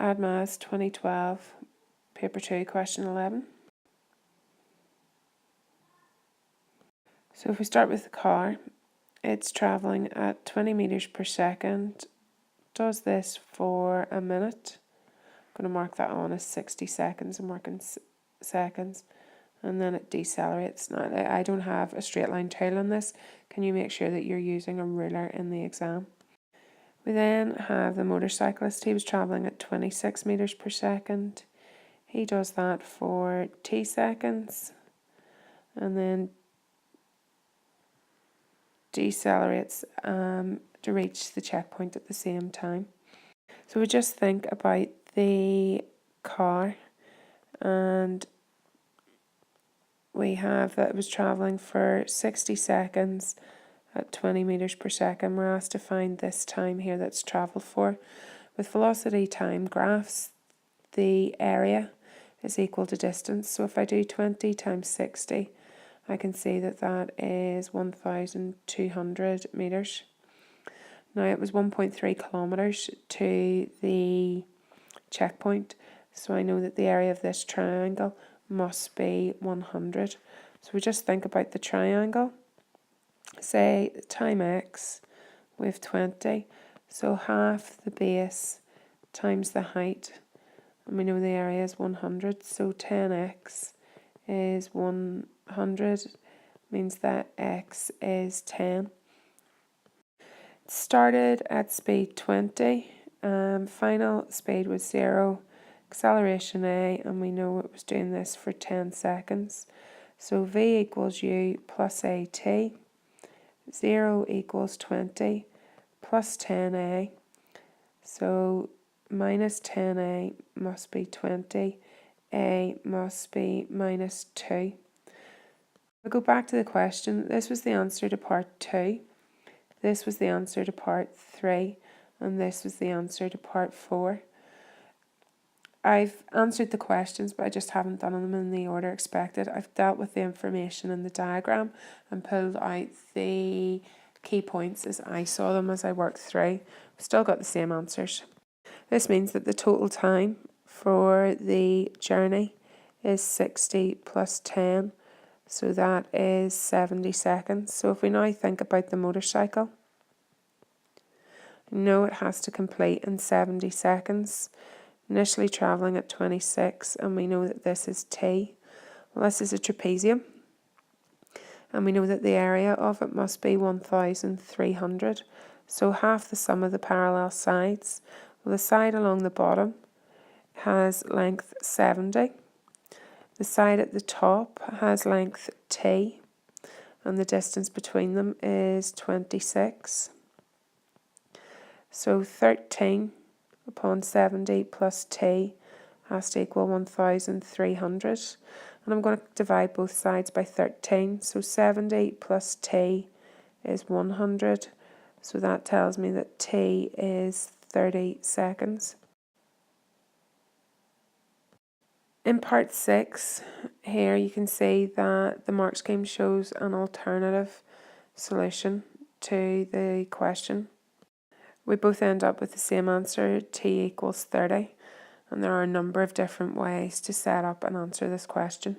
Add Maths 2012, Paper 2, Question 11. So if we start with the car, it's travelling at 20 metres per second, does this for a minute. I'm going to mark that on as 60 seconds, I'm marking seconds, and then it decelerates. Now, I don't have a straight line tool on this. Can you make sure that you're using a ruler in the exam? We then have the motorcyclist. He was travelling at 26 metres per second. He does that for t seconds and then decelerates to reach the checkpoint at the same time. So we just think about the car, and we have that it was travelling for 60 seconds at 20 metres per second. We're asked to find this time here that's travelled for. With velocity time graphs, the area is equal to distance. So if I do 20 times 60, I can see that that is 1,200 metres. Now it was 1.3 kilometres to the checkpoint, so I know that the area of this triangle must be 100. So we just think about the triangle. Say time x with 20, so half the base times the height, and we know the area is 100, so 10x is 100, means that x is 10. It started at speed 20, final speed was 0, acceleration a, and we know it was doing this for 10 seconds. So v equals u plus at, 0 equals 20 plus 10a, so minus 10a must be 20, a must be minus 2. I'll go back to the question. This was the answer to part 2, this was the answer to part 3, and this was the answer to part 4. I've answered the questions, but I just haven't done them in the order expected. I've dealt with the information in the diagram and pulled out the key points as I saw them as I worked through. We've still got the same answers. This means that the total time for the journey is 60 plus 10, so that is 70 seconds. So if we now think about the motorcycle, know it has to complete in 70 seconds. Initially travelling at 26, and we know that this is t. Well, this is a trapezium, and we know that the area of it must be 1,300. So half the sum of the parallel sides. Well, the side along the bottom has length 70. The side at the top has length t, and the distance between them is 26. So 13 upon 70 plus t has to equal 1,300, and I'm going to divide both sides by 13, so 70 plus t is 100, so that tells me that t is 30 seconds. In part 6 here you can see that the mark scheme shows an alternative solution to the question. We both end up with the same answer, t equals 30, and there are a number of different ways to set up and answer this question.